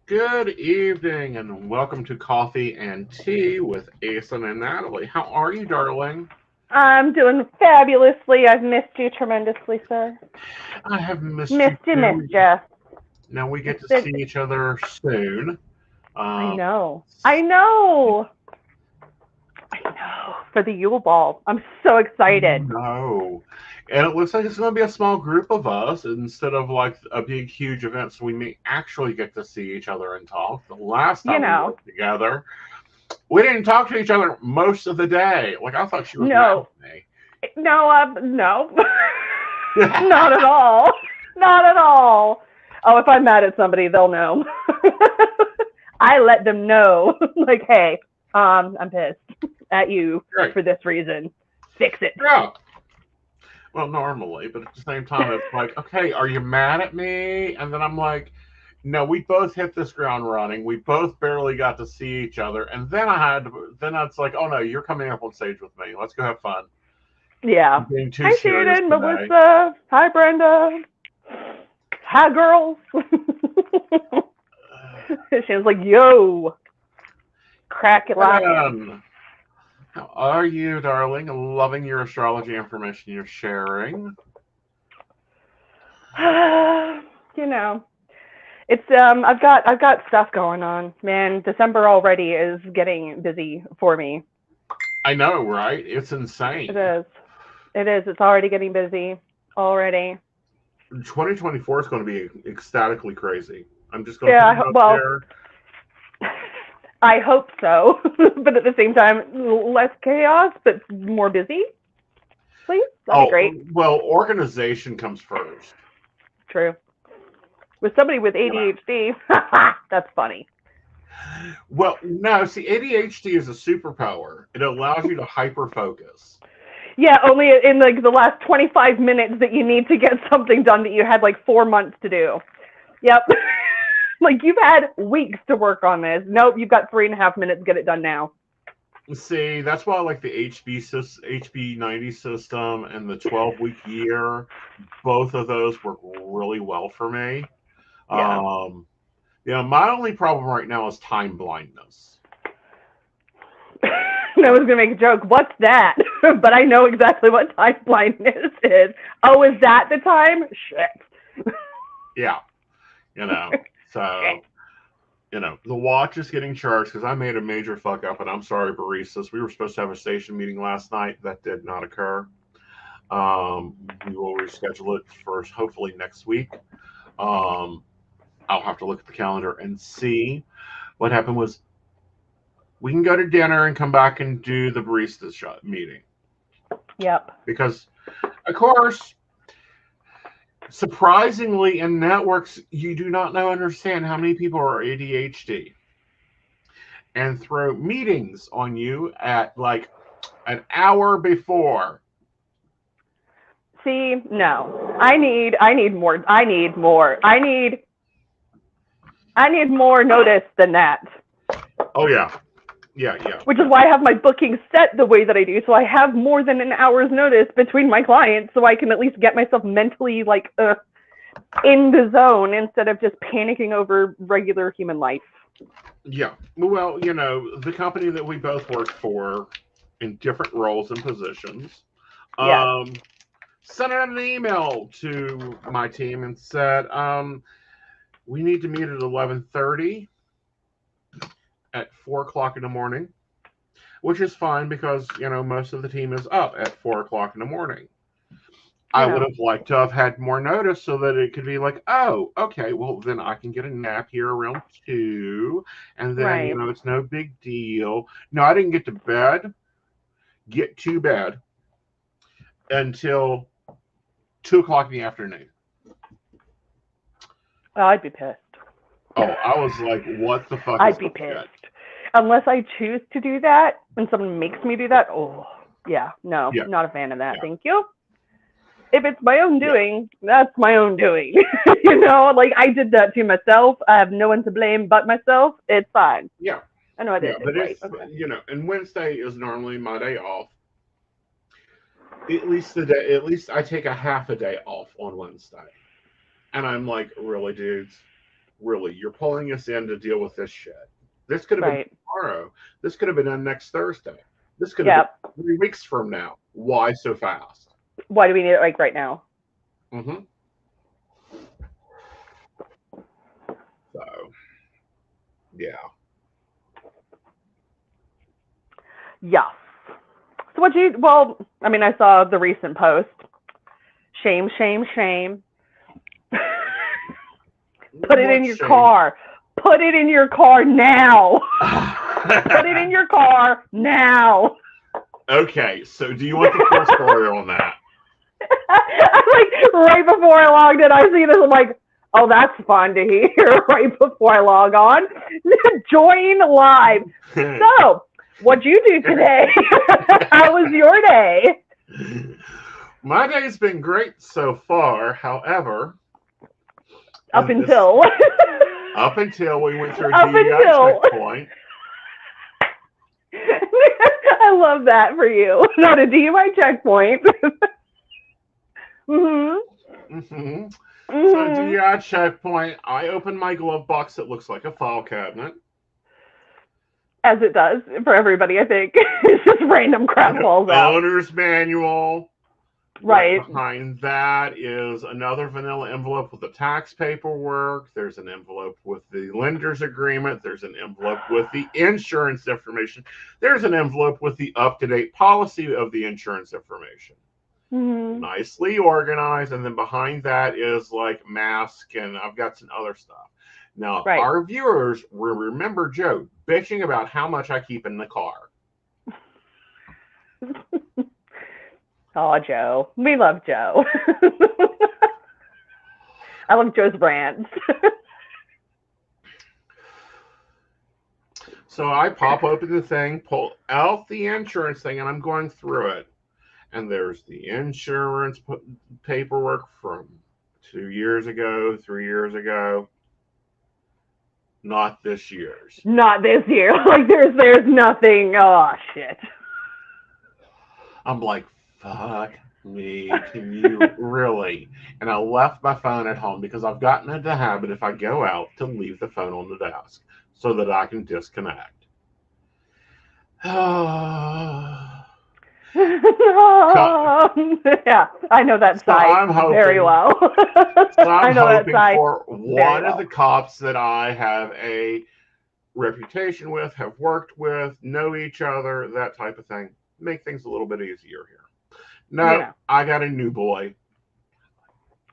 Good evening and welcome to Coffee and Tea with Aeson and Natalie. How are you, darling? I'm doing fabulously. I've missed you tremendously, sir. I have missed you. Missed you. Now we get to see each other soon. I know. For the Yule Ball. I'm so excited. No. And it looks like it's going to be a small group of us instead of like a big, huge event. So we may actually get to see each other and talk. The last time we worked together, we didn't talk to each other most of the day. Like, I thought she was mad at me. No. Not at all. Not at all. Oh, if I'm mad at somebody, they'll know. I let them know. Like, hey, I'm pissed at you for this reason. Fix it. Yeah. Well, normally, but at the same time, it's like, okay, are you mad at me? And then I'm like, no, we both hit this ground running. We both barely got to see each other. And then it's like, oh no, you're coming up on stage with me. Let's go have fun. Yeah. Hi, Shannon, Melissa. Hi, Brenda. Hi, girls. Shannon's like, yo. Crack it loud. How are you, darling? Loving your astrology information you're sharing. It's I've got stuff going on. Man, December already is getting busy for me. I know, right? It's insane. It is. It's already getting busy already. 2024 is going to be ecstatically crazy. I'm just going to put it out there. I hope so, but at the same time, less chaos, but more busy. Please, that'd be great. Well, organization comes first. True. With somebody with ADHD, that's funny. Well, no, see, ADHD is a superpower. It allows you to hyper-focus. Yeah, only in like the last 25 minutes that you need to get something done that you had like 4 months to do. Yep. Like, you've had weeks to work on this. Nope, you've got 3.5 minutes to get it done now. See, that's why I like the HB90 system and the 12-week year. Both of those work really well for me. Yeah. My only problem right now is time blindness. I was going to make a joke. What's that? But I know exactly what time blindness is. Oh, is that the time? Shit. Yeah. So, the watch is getting charged because I made a major fuck up, and I'm sorry, baristas. We were supposed to have a station meeting last night. That did not occur. We will reschedule it for hopefully next week. I'll have to look at the calendar and see. What happened was we can go to dinner and come back and do the baristas meeting. Yep. Because, of course, surprisingly, in networks, you do not understand how many people are ADHD and throw meetings on you at like an hour before. See, no, I need more. I need more notice than that. Oh yeah. Which is why I have my bookings set the way that I do, so I have more than an hour's notice between my clients, so I can at least get myself mentally like in the zone instead of just panicking over regular human life. Yeah. Well, the company that we both worked for in different roles and positions, sent out an email to my team and said, we need to meet at 11:30 at 4 o'clock in the morning, which is fine because, most of the team is up at 4 o'clock in the morning. I would have liked to have had more notice so that it could be like, oh, okay, well, then I can get a nap here around 2, and then, it's no big deal. No, I didn't get to bed get to bed until 2 o'clock in the afternoon. Oh, I'd be pissed. Oh, I was like, what the fuck I'd is be this pissed. shit? Unless I choose to do that and someone makes me do that, oh, yeah, no, not a fan of that. Yeah. Thank you. If it's my own doing, that's my own doing. You know, like I did that to myself. I have no one to blame but myself. It's fine. Yeah. I know I did. But right. it's, you know, and Wednesday is normally my day off. At least I take a half a day off on Wednesday. And I'm like, really, dudes? Really? You're pulling us in to deal with this shit. This could have been tomorrow. This could have been done next Thursday. This could have been 3 weeks from now. Why so fast? Why do we need it like right now? Mm-hmm. So, yeah. Yes. So well, I mean, I saw the recent post. Shame, shame, shame. Put it in your car. Put it in your car now. Put it in your car now. Okay, so do you want the full story on that? Like right before I logged in, I see this. I'm like, oh, that's fun to hear. Right before I log on, join live. So, what'd you do today? How was your day? My day's been great so far. However, up until we went through a DEI checkpoint. I love that for you. Not a DUI checkpoint. So DEI checkpoint. I opened my glove box that looks like a file cabinet. As it does for everybody, I think. It's just random crap falls out. Owner's manual. Right. Behind that is another vanilla envelope with the tax paperwork. There's an envelope with the lender's agreement. There's an envelope with the insurance information. There's an envelope with the up-to-date policy of the insurance information. Nicely organized. And then behind that is like mask, and I've got some other stuff. Now, our viewers will remember Joe bitching about how much I keep in the car. Oh, Joe. We love Joe. I love Joe's rants. So I pop open the thing, pull out the insurance thing, and I'm going through it. And there's the insurance paperwork from 2 years ago, 3 years ago. Not this year's. Not this year. Like there's nothing. Oh, shit. I'm like, fuck me, can you really? And I left my phone at home because I've gotten into the habit, if I go out, to leave the phone on the desk so that I can disconnect. Yeah, I know that side very well. So I'm hoping for one of the cops that I have a reputation with, have worked with, know each other, that type of thing. Make things a little bit easier here. No, I got a new boy.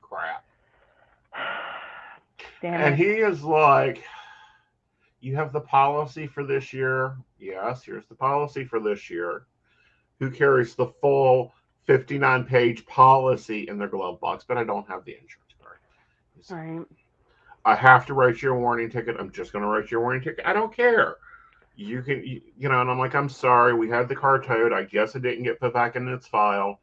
Crap. Damn and he is like, you have the policy for this year? Yes, here's the policy for this year. Who carries the full 59-page policy in their glove box, but I don't have the insurance card. Right. I have to write you a warning ticket. I'm just going to write you a warning ticket. I don't care. You can, you know, and I'm like, I'm sorry. We had the car towed. I guess it didn't get put back in its file.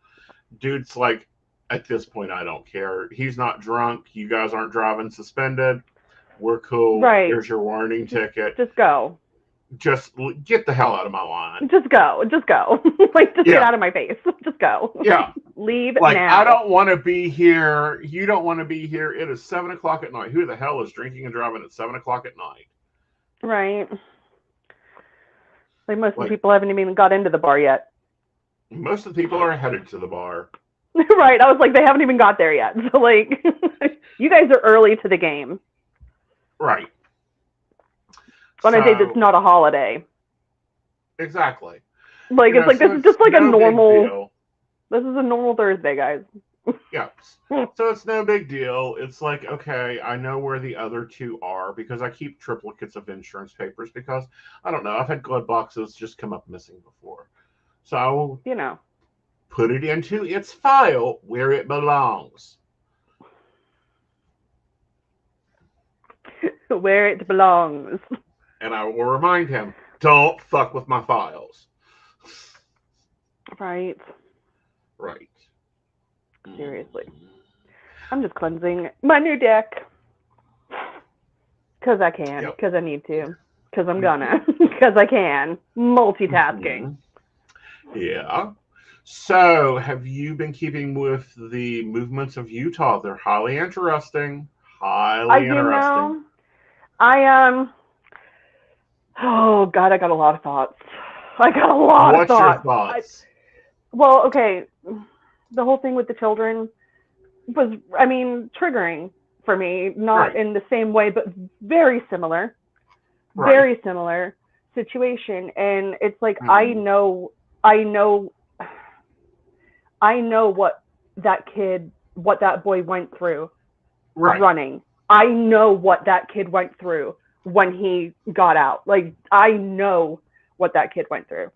Dude's like, at this point, I don't care. He's not drunk. You guys aren't driving suspended. We're cool. Right. Here's your warning ticket. Just go. Just get the hell out of my line. Just go. Like, just get out of my face. Just go. Yeah. Leave like, now. I don't want to be here. You don't want to be here. It is 7 o'clock at night. Who the hell is drinking and driving at 7 o'clock at night? Right. Like, most of the people haven't even got into the bar yet. Most of the people are headed to the bar. Right. I was like, they haven't even got there yet. So, like, you guys are early to the game. Right. On a day that's not a holiday. Exactly. Like, it's like, this is just like a normal, this is a normal Thursday, guys. Yeah. So it's no big deal. It's like, okay, I know where the other two are because I keep triplicates of insurance papers because, I don't know, I've had glove boxes just come up missing before. So I will You know. put it into its file where it belongs. Where it belongs. And I will remind him, don't fuck with my files. Right. Right. Seriously. I'm just cleansing my new deck. Because I can. Because I need to. Because I'm gonna. Because I can. Multitasking. Yeah. So, have you been keeping with the movements of Utah? They're highly interesting. Highly interesting. Oh God, I got a lot of thoughts. I got a lot of thoughts. What's your thoughts? Well, okay. The whole thing with the children was, I mean, triggering for me. Not in the same way, but very similar. Right. Very similar situation. And it's like, I know what that boy went through running. I know what that kid went through when he got out. Like, I know what that kid went through.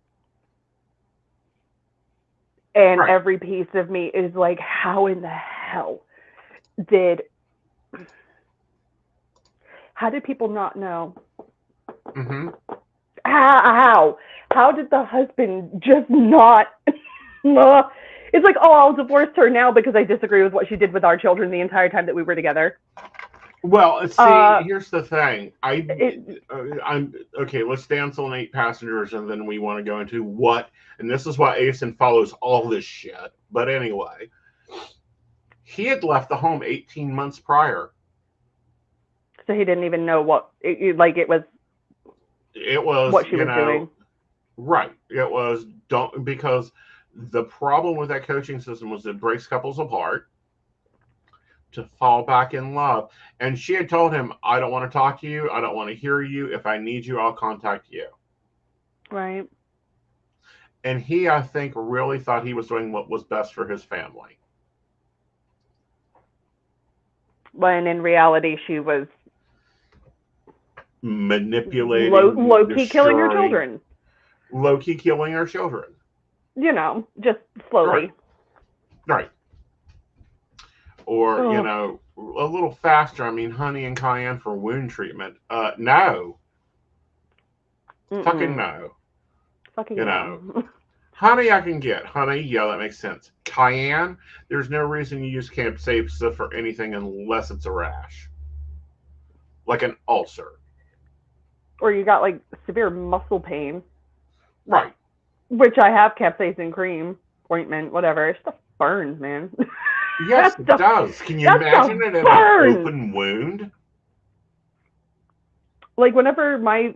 And every piece of me is like, how in the hell how did people not know? Mm-hmm. How did the husband just not? It's like, oh, I'll divorce her now because I disagree with what she did with our children the entire time that we were together. Well, see, here's the thing. I'm okay. Let's dance on 8 passengers, and then we want to go into what. And this is why Aeson follows all this shit. But anyway, he had left the home 18 months prior. So he didn't even know what it was. It was what she was doing. Right. It was because the problem with that coaching system was it breaks couples apart to fall back in love. And she had told him, I don't want to talk to you. I don't want to hear you. If I need you, I'll contact you. Right. And he, I think, really thought he was doing what was best for his family. When in reality, she was manipulating, low-key killing her children. Low-key killing her children. You know, just slowly. Right. Or, you know, a little faster. I mean, honey and cayenne for wound treatment. No. Fucking no. Fucking you no. know. Honey, I can get. Honey, yeah, that makes sense. Cayenne, there's no reason you use capsaicin for anything unless it's a rash. Like an ulcer. Or you got, like, severe muscle pain. Right. Which I have capsaicin cream, ointment, whatever. It stuff burns, man. Yes, it does. Can you imagine it in an open wound? Like, whenever my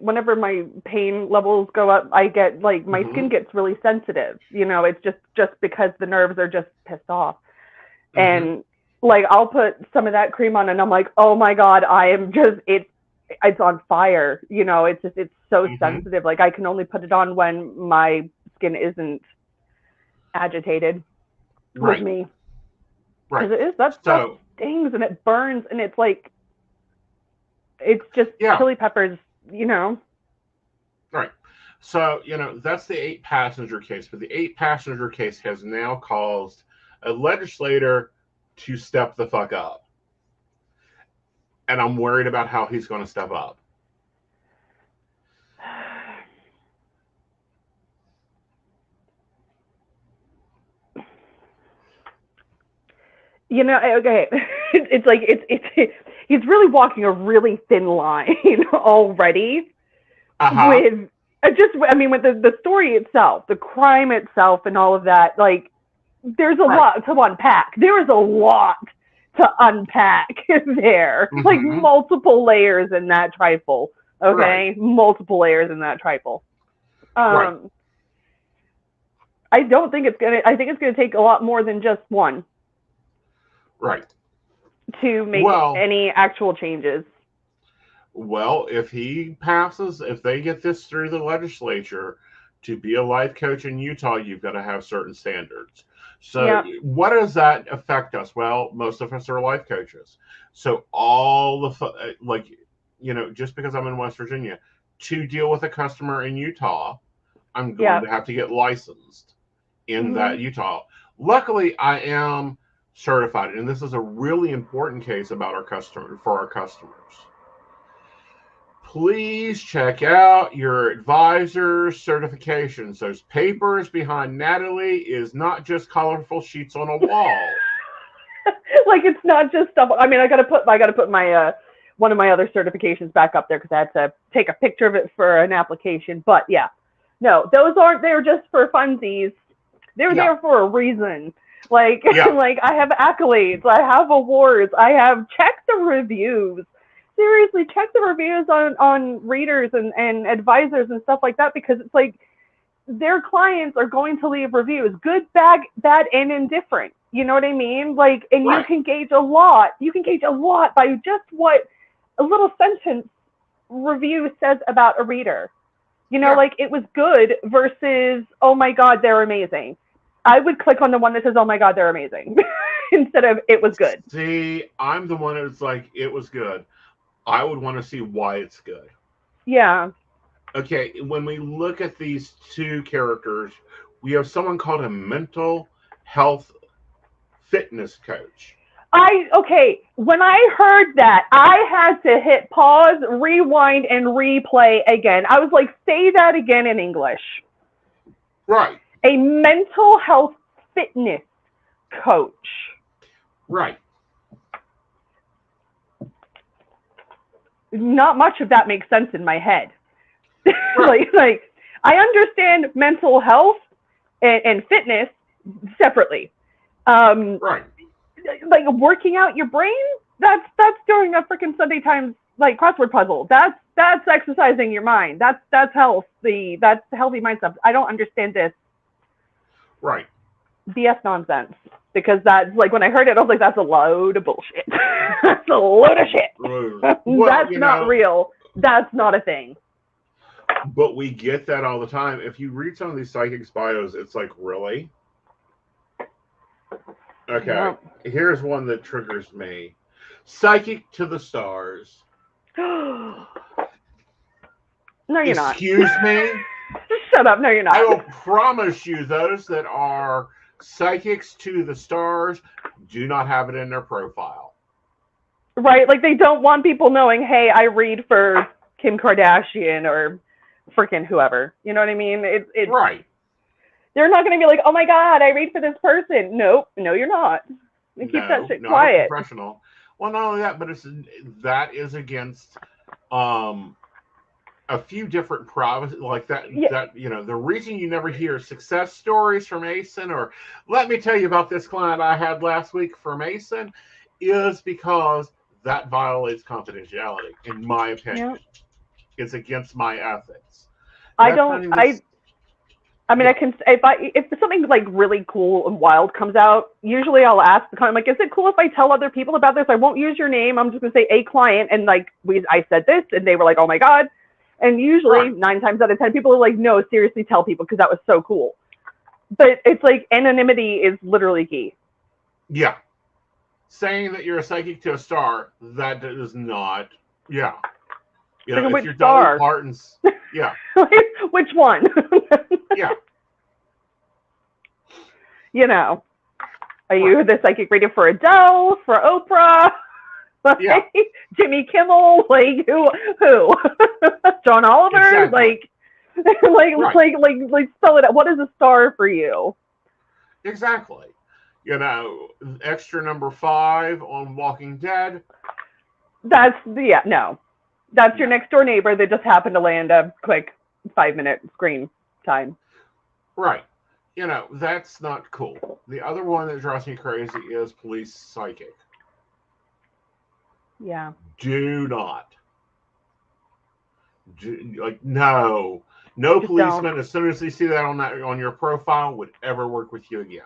pain levels go up, I get, like, my skin gets really sensitive. You know, it's just because the nerves are just pissed off. And, like, I'll put some of that cream on and I'm like, oh my God, I am just, it's on fire. You know, it's so sensitive. Like, I can only put it on when my skin isn't agitated with me. Right. Because that stuff stings and it burns and it's like, it's just chili peppers, you know. Right. So, you know, that's the 8-passenger case. But the 8-passenger case has now caused a legislator to step the fuck up. And I'm worried about how he's going to step up. You know, okay, it's like he's really walking a really thin line already with with the story itself, the crime itself, and all of that. Like, there's a lot to unpack. There is a lot to unpack there, like multiple layers in that trifle. Okay, multiple layers in that trifle. I don't think it's gonna. I think it's gonna take a lot more than just one. Right. To make any actual changes. Well, if he passes, if they get this through the legislature, to be a life coach in Utah, you've got to have certain standards. So what does that affect us? Well, most of us are life coaches. So all the, like, you know, just because I'm in West Virginia, to deal with a customer in Utah, I'm going to have to get licensed in that Utah. Luckily, I am certified, and this is a really important case about our customers. Please check out your advisor's certifications. Those papers behind Natalie is not just colorful sheets on a wall. Like, it's not just stuff. I mean, I gotta put my one of my other certifications back up there because I had to take a picture of it for an application. But yeah, no, those aren't there just for funsies. They're there for a reason. Like, like, I have accolades, I have awards, I have checked the reviews. Seriously, check the reviews on readers and advisors and stuff like that, because it's like their clients are going to leave reviews, good, bad, and indifferent. You know what I mean? Like, and you can gauge a lot. You can gauge a lot by just what a little sentence review says about a reader. You know, like, it was good versus, oh my God, they're amazing. I would click on the one that says, oh my God, they're amazing, instead of it was good. See, I'm the one that's like, it was good. I would want to see why it's good. Yeah. Okay, when we look at these two characters, we have someone called a mental health fitness coach. When I heard that, I had to hit pause, rewind, and replay again. I was like, say that again in English. Right. A mental health fitness coach. Right. Not much of that makes sense in my head. like I understand mental health and fitness separately. Right. Like, working out your brain, that's doing a freaking Sunday Times like crossword puzzle. That's exercising your mind. That's healthy. That's healthy mind stuff. I don't understand this. Right. BS nonsense. Because that's, like, when I heard it, I was like, that's a load of bullshit. That's a load of shit. Well, that's not real. That's not a thing. But we get that all the time. If you read some of these psychics bios, it's like, really? Okay. Here's one that triggers me. Psychic to the stars. No, you're not. Excuse me? Shut up. No, you're not. I will promise you, those that are psychics to the stars do not have it in their profile. Right? Like, they don't want people knowing, hey, I read for Kim Kardashian or freaking whoever. You know what I mean? It's right. They're not going to be like, oh my God, I read for this person. Nope. No, you're not. You keep that shit quiet. Professional. Well, not only that, but that is against a few different privacy, like that. That, you know, the reason you never hear success stories from Aeson, or let me tell you about this client I had last week from Aeson, is because that violates confidentiality, in my opinion. Yep. It's against my ethics. I mean, I can, if something like really cool and wild comes out, usually I'll ask the client, like, is it cool if I tell other people about this? I won't use your name. I'm just gonna say a client, and like, I said this, and they were like, oh my God. And usually 9 times out of 10 people are like, no, seriously, tell people, because that was so cool. But it's like, anonymity is literally key. Yeah. Saying that you're a psychic to a star, that is not, You know, if you're Dolly Parton's, which one? Yeah. You know, are you the psychic reader for Adele, for Oprah, Jimmy Kimmel, like who? John Oliver, exactly. like spell it out. What is a star for you? Exactly. You know, extra number 5 on Walking Dead. That's That's your next door neighbor that just happened to land a quick 5-minute screen time. Right. You know, that's not cool. The other one that drives me crazy is police psychic. Yeah. Do not. No just policeman, don't. As soon as they see that on your profile, would ever work with you again.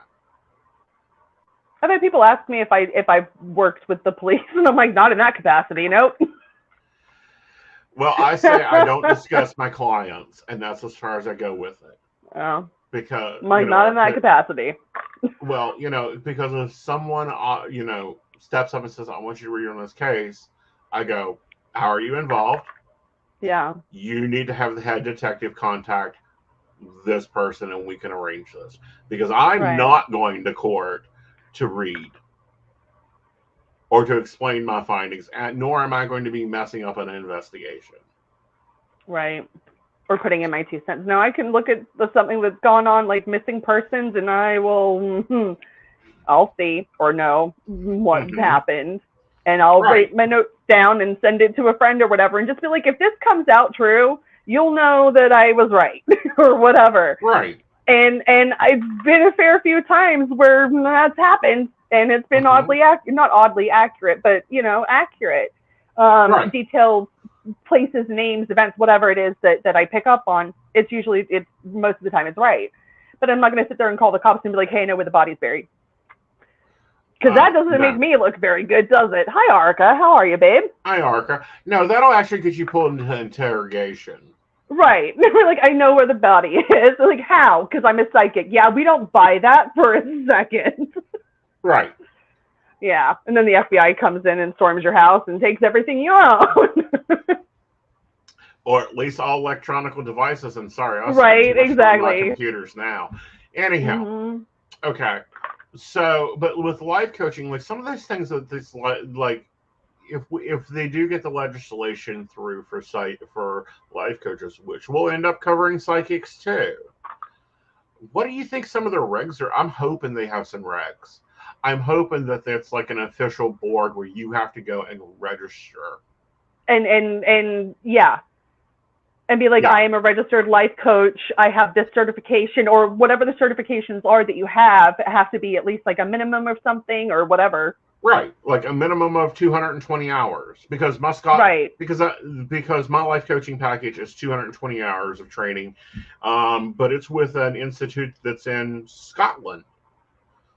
I've had people ask me if I've worked with the police, and I'm like, not in that capacity, nope. Well, I say I don't discuss my clients, and that's as far as I go with it. Oh. Because not in that capacity. Well, you know, because if someone steps up and says, I want you to read on this case, I go, how are you involved? Yeah. You need to have the head detective contact this person and we can arrange this. Because I'm Right. not going to court to read or to explain my findings, nor am I going to be messing up an investigation. Right. Or putting in my 2 cents. No, I can look at something that's gone on, like missing persons, and I will, I'll see or know what happened. And I'll write my notes down and send it to a friend or whatever, and just be like, if this comes out true, you'll know that I was right or whatever. Right. And I've been a fair few times where that's happened, and it's been not oddly accurate, but accurate. Detailed places, names, events, whatever it is that I pick up on. It's most of the time it's right. But I'm not going to sit there and call the cops and be like, hey, I know where the body's buried. Because that doesn't make me look very good, does it? Hi, Arca. How are you, babe? Hi, Arca. No, that'll actually get you pulled into interrogation. Right. We're like, I know where the body is. They're like, how? Because I'm a psychic. Yeah, we don't buy that for a second. Right. Yeah. And then the FBI comes in and storms your house and takes everything you own. Or at least all electronic devices. And sorry, I was exactly. my computers now. Anyhow, okay. So, but with life coaching, like some of those things that this, like, if they do get the legislation through for life coaches, which will end up covering psychics too. What do you think some of the regs are? I'm hoping they have some regs. I'm hoping that that's like an official board where you have to go and register. And yeah. And be like, I am a registered life coach. I have this certification, or whatever the certifications are that you have. It has to be at least like a minimum of something or whatever. Right, like a minimum of 220 hours, because because my life coaching package is 220 hours of training, but it's with an institute that's in Scotland.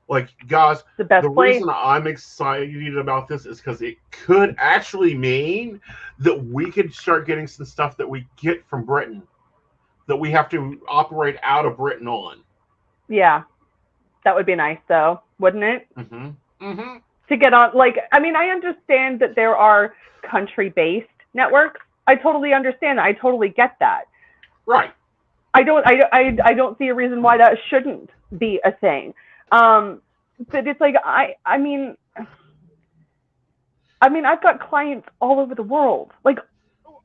Like, guys, the reason I'm excited about this is because it could actually mean that we could start getting some stuff that we get from Britain that we have to operate out of Britain on. Yeah, that would be nice, though, wouldn't it? To get on, like, I mean, I understand that there are country-based networks. I totally understand that. I totally get that. Right. I don't see a reason why that shouldn't be a thing. But it's like, I mean, I've got clients all over the world, like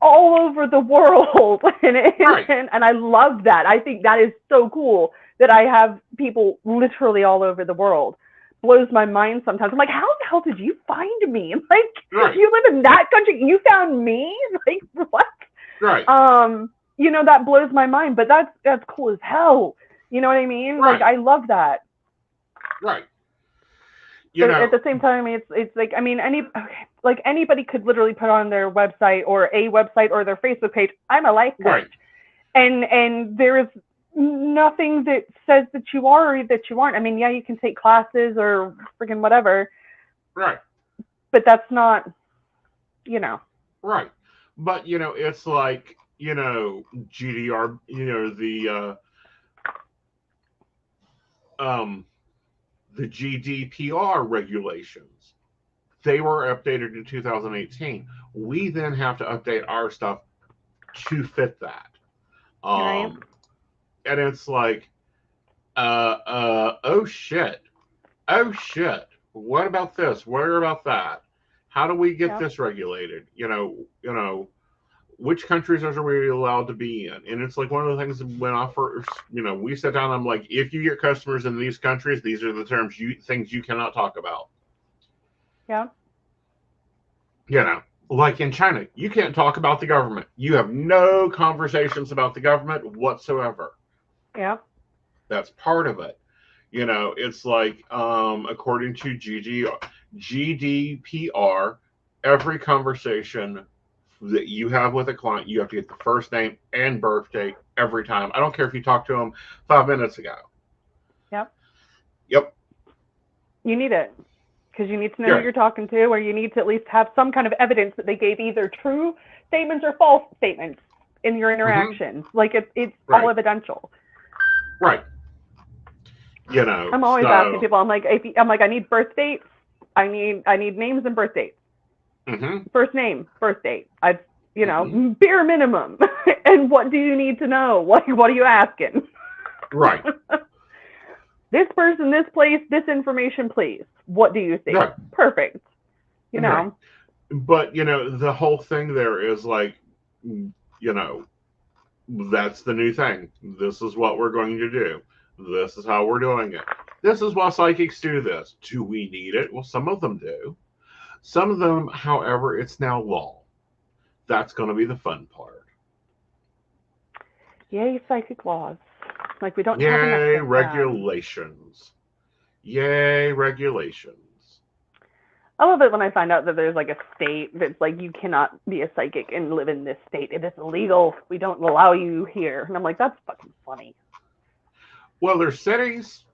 all over the world. And I love that. I think that is so cool that I have people literally all over the world. Blows my mind sometimes. I'm like, how the hell did you find me? Like, you live in that country, you found me? Like, what? Right. That blows my mind, but that's cool as hell. You know what I mean? Right. Like, I love that. Right. At the same time, it's like, I mean, anybody could literally put on their website or their Facebook page, I'm a life coach. Right. And there is nothing that says that you are or that you aren't. I mean, yeah, you can take classes or freaking whatever. Right. But that's not, Right. But, it's like, GDR, the GDPR regulations, they were updated in 2018. We then have to update our stuff to fit that. Right. And it's like, oh shit. What about this? What about that? How do we get this regulated? Which countries are we allowed to be in? And it's like one of the things when I first, we sat down, I'm like, if you get customers in these countries, these are the things you cannot talk about. Yeah. Like in China, you can't talk about the government. You have no conversations about the government whatsoever. Yeah. That's part of it. It's like, according to GDPR, every conversation that you have with a client, you have to get the first name and birth date every time. I don't care if you talked to them 5 minutes ago. Yep. You need it because you need to know who you're talking to, or you need to at least have some kind of evidence that they gave either true statements or false statements in your interactions. Like it's all evidential. Right. I'm always asking people. I'm like, I need birth dates. I need names and birth dates. First name, birth date. Bare minimum. And what do you need to know? What are you asking? Right. This person, this place, this information, please. What do you think? Right. Perfect. You know. Right. But, the whole thing there is like, that's the new thing. This is what we're going to do. This is how we're doing it. This is why psychics do this. Do we need it? Well, some of them do. Some of them, however, it's now law. That's going to be the fun part. Yay, psychic laws. Like we don't Yay, have enough regulations. Yay, regulations. I love it when I find out that there's like a state that's like you cannot be a psychic and live in this state. It is illegal. We don't allow you here. And I'm like, that's fucking funny. Well, there's cities.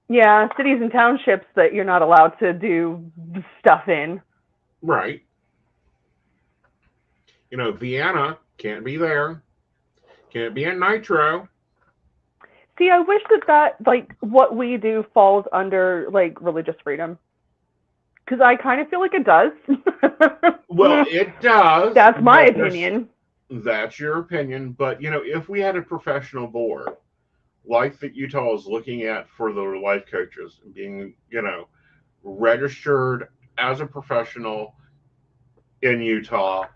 Yeah, cities and townships that you're not allowed to do stuff in. Right. Vienna can't be there. Can't be in Nitro. See, I wish that like what we do falls under like religious freedom. Because I kind of feel like it does. Well, it does. That's my opinion. That's your opinion. But, if we had a professional board, like that Utah is looking at for the life coaches, being, registered as a professional in Utah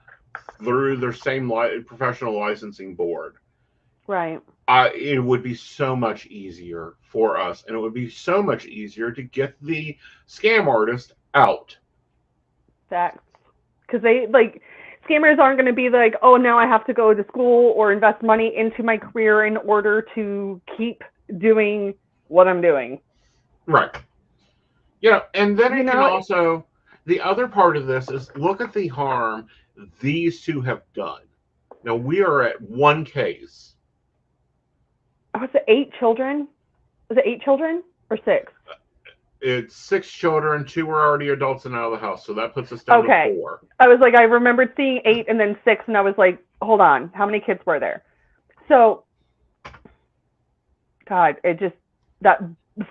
through their same professional licensing board. Right. It would be so much easier for us, and it would be so much easier to get the scam artist out. Facts. Because they, like, scammers aren't going to be like, oh, now I have to go to school or invest money into my career in order to keep doing what I'm doing. Right. And then it can also, the other part of this is look at the harm these two have done. Now, we are at one case. Was it 8 children? Was it 8 children or 6? It's 6 children. 2 were already adults and out of the house, so that puts us down to 4. I was like, I remembered seeing 8 and then 6, and I was like, hold on, how many kids were there? So, God, that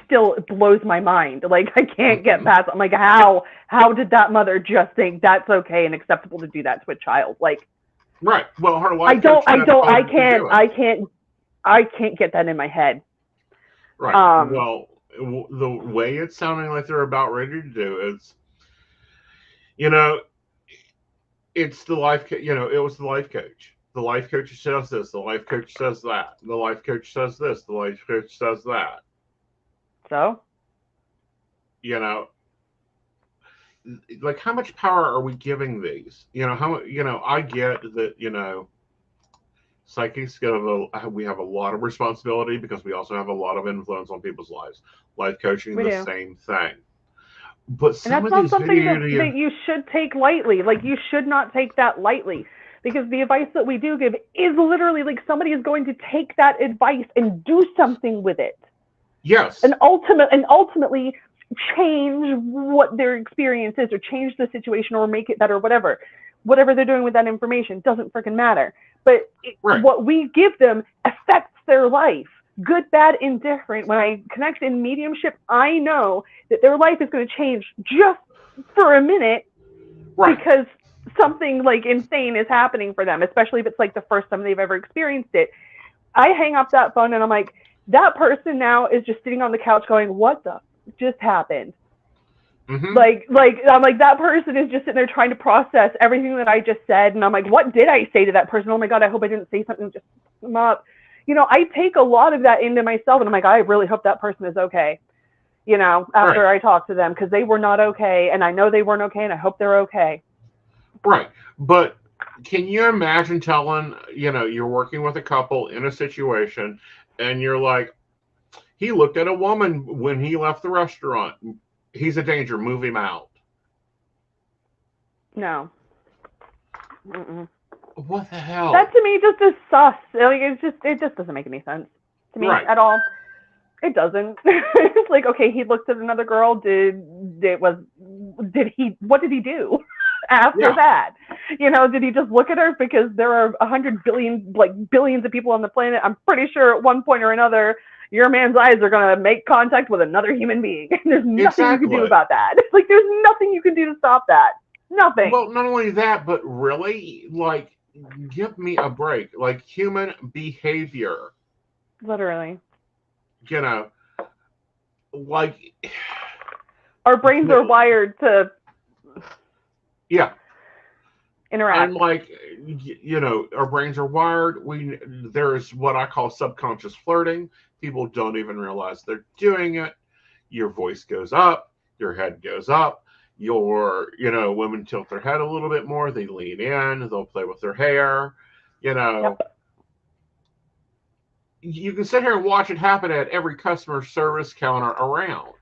still blows my mind. Like, I can't get past. I'm like, how did that mother just think that's okay and acceptable to do that to a child? Like, right. Well, her life. I can't get that in my head. Right. Well, the way it's sounding like they're about ready to do is, it's the life. It was the life coach. The life coach says this. The life coach says that. The life coach says this. The life coach says that. So, like, how much power are we giving these? I get that. Psychics we have a lot of responsibility because we also have a lot of influence on people's lives. Life coaching, the same thing. But some of these something that you should take lightly. Like, you should not take that lightly, because the advice that we do give is literally like somebody is going to take that advice and do something with it. Yes. And ultimately change what their experience is, or change the situation, or make it better, whatever they're doing with that information doesn't freaking matter. But what we give them affects their life, good, bad, indifferent. When I connect in mediumship, I know that their life is going to change just for a minute, because something like insane is happening for them, especially if it's like the first time they've ever experienced it. I hang up that phone and I'm like, that person now is just sitting on the couch going, what the just happened? Mm-hmm. Like I'm like, that person is just sitting there trying to process everything that I just said, and I'm like, what did I say to that person? Oh my God, I hope I didn't say something just them up. I take a lot of that into myself, and I'm like, I really hope that person is okay. After I talk to them, because they were not okay, and I know they weren't okay, and I hope they're okay. Right, but can you imagine telling, you're working with a couple in a situation, and you're like, he looked at a woman when he left the restaurant. He's a danger. Move him out. No. Mm-mm. What the hell? That to me just is sus. Like, it just doesn't make any sense to me at all. It doesn't. It's like, okay, he looked at another girl. What did he do after that? Did he just look at her? Because there are 100 billion, billions of people on the planet. I'm pretty sure at one point or another, your man's eyes are going to make contact with another human being. There's nothing you can do about that. Like, there's nothing you can do to stop that. Nothing. Well, not only that, but really, give me a break. Like, human behavior Literally. You know, like our brains are wired to interact. And like, you know, our brains are wired. There's what I call subconscious flirting. People don't even realize they're doing it. Your voice goes up, your head goes up. Women tilt their head a little bit more. They lean in. They'll play with their hair. Yep. You can sit here and watch it happen at every customer service counter around.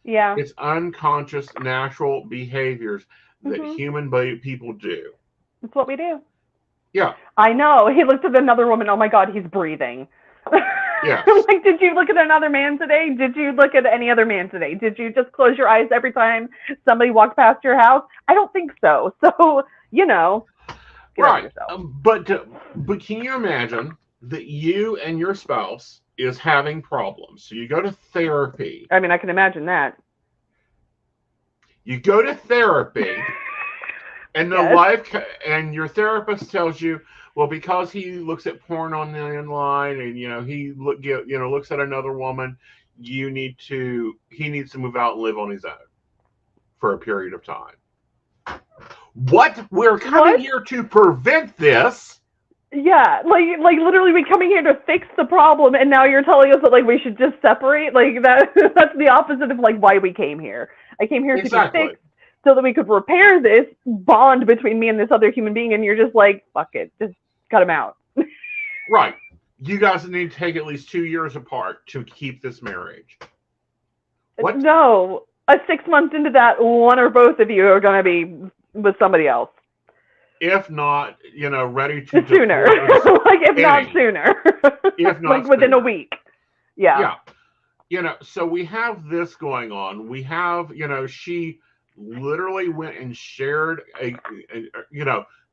Yeah. It's unconscious, natural behaviors that human people do. That's what we do. Yeah. I know. He looked at another woman. Oh my God, he's breathing. Yeah. Like, did you look at another man today? Did you look at any other man today? Did you just close your eyes every time somebody walked past your house? I don't think so. So, get right. But can you imagine that you and your spouse is having problems? So you go to therapy. I mean, I can imagine that. You go to therapy, and and your therapist tells you, well, because he looks at porn online, and he looks at another woman, he needs to move out and live on his own for a period of time. What? We're coming here to prevent this. Yeah, like literally, we're coming here to fix the problem, and now you're telling us that we should just separate. Like that's the opposite of why we came here. I came here to be fixed so that we could repair this bond between me and this other human being, and you're just like, fuck it, just cut him out. Right. You guys need to take at least 2 years apart to keep this marriage. What? No. 6 months into that, one or both of you are going to be with somebody else. If not, ready to sooner. Not sooner. If not within a week. Yeah. Yeah. So we have this going on. We have, she literally went and shared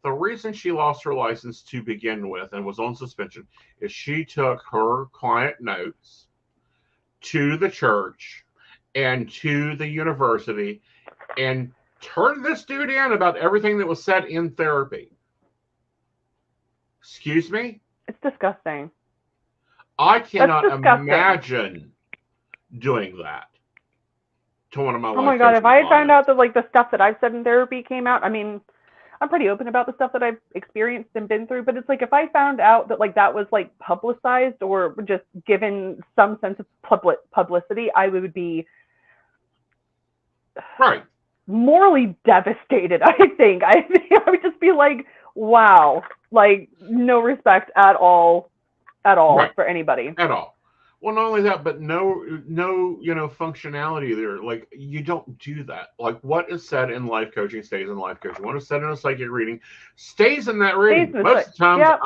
the reason she lost her license to begin with and was on suspension is she took her client notes to the church and to the university and turned this dude in about everything that was said in therapy. Excuse me? It's disgusting. I cannot imagine doing that to one of my my God, if I had found out that the stuff that I've said in therapy came out, I mean, I'm pretty open about the stuff that I've experienced and been through, but it's if I found out that that was publicized or just given some sense of publicity, I would be morally devastated. I think I would just be wow, no respect at all for anybody at all. Well, not only that, but no, functionality there. You don't do that. What is said in life coaching stays in life coaching. What is said in a psychic reading stays in that reading. Most of the times,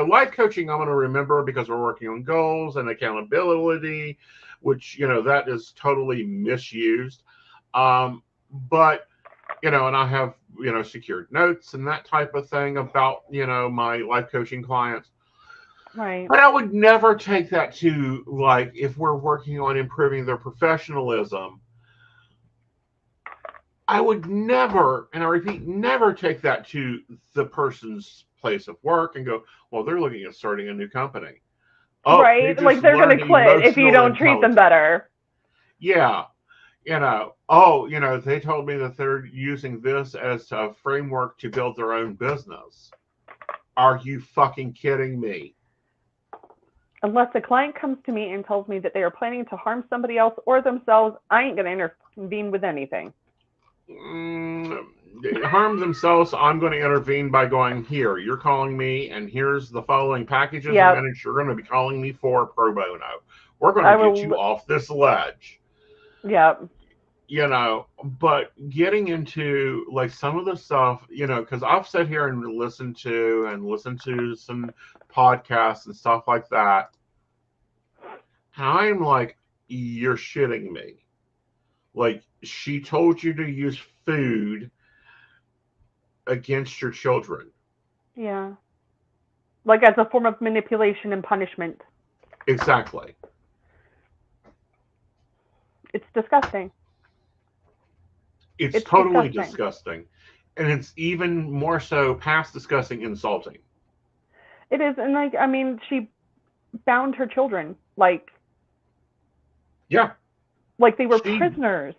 life coaching I'm going to remember because we're working on goals and accountability, which, that is totally misused. But, and I have, secured notes and that type of thing about, my life coaching clients. Right. But I would never take that to, if we're working on improving their professionalism, I would never, and I repeat, never take that to the person's place of work and go, well, they're looking at starting a new company. Oh, right. They're going to quit if you don't treat them better. Yeah. They told me that they're using this as a framework to build their own business. Are you fucking kidding me? Unless a client comes to me and tells me that they are planning to harm somebody else or themselves, I ain't going to intervene with anything. Harm themselves, I'm going to intervene by going, here, you're calling me, and here's the following packages and minutes you're going to be calling me for pro bono. We're going to get you off this ledge. Yep. But getting into some of the stuff, because I've sat here and listened to some podcasts and stuff like that. And I'm you're shitting me. She told you to use food against your children. Yeah. As a form of manipulation and punishment. Exactly. It's disgusting. It's totally disgusting. And it's even more so past disgusting, insulting. It is. And I mean, she bound her children like Yeah. like they were prisoners.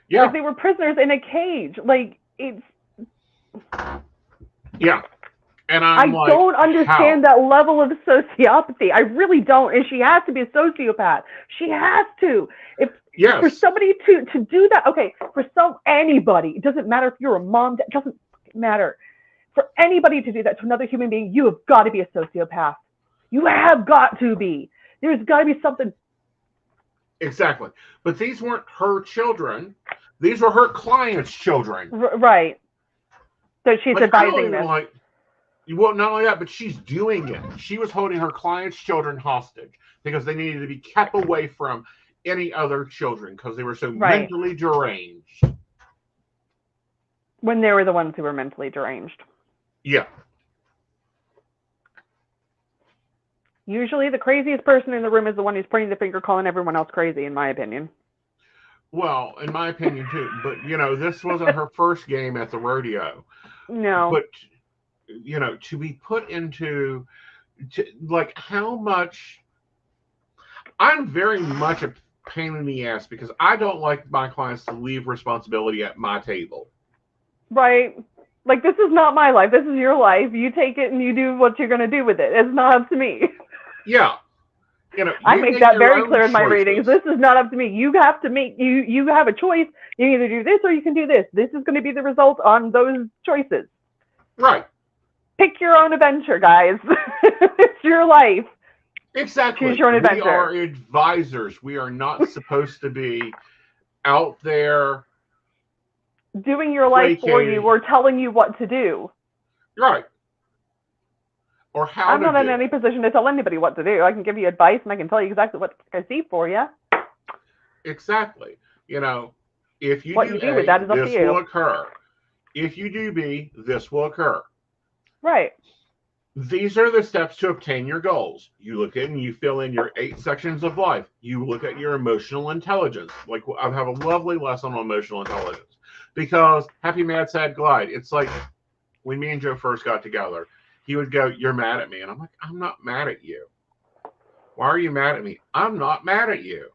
Yeah. Like they were prisoners in a cage. Like it's. Yeah. And I I'm don't understand how? that level of sociopathy. I really don't. And she has to be a sociopath. She has to. If Yes. for somebody to do that, okay, for anybody, it doesn't matter if you're a mom, it doesn't matter. For anybody to do that to another human being, you have got to be a sociopath. You have got to be. There's got to be something. Exactly. But these weren't her children. These were her clients' children. Right. So she's advising this. Well, not only that, but she's doing it. She was holding her clients' children hostage because they needed to be kept away from any other children because they were so mentally deranged. When they were the ones who were mentally deranged. Yeah. Usually the craziest person in the room is the one who's pointing the finger calling everyone else crazy, in my opinion. Well, in my opinion, too. But, this wasn't her first game at the rodeo. No. But, to be put into, how much... I'm very much a pain in the ass because I don't like my clients to leave responsibility at my table. Right. Like, this is not my life. This is your life. You take it and you do what you're going to do with it. It's not up to me. Yeah. I make that very clear in my readings. This is not up to me. You have to make, you have a choice. You either do this or you can do this. This is going to be the result on those choices. Right. Pick your own adventure, guys. It's your life. Exactly. Choose your own adventure. We are advisors. We are not supposed to be out there doing your life for you or telling you what to do. Right. Or how I'm not in any position to tell anybody what to do. I can give you advice and I can tell you exactly what I see for you. Exactly. If you what do you do A, with that is up to you. This will occur. If you do B, this will occur. Right. These are the steps to obtain your goals. You look in and you fill in your 8 sections of life. You look at your emotional intelligence. Like I have a lovely lesson on emotional intelligence because happy, mad, sad, glide. It's like when me and Joe first got together, he would go, "You're mad at me." And I'm like, "I'm not mad at you. Why are you mad at me?" "I'm not mad at you."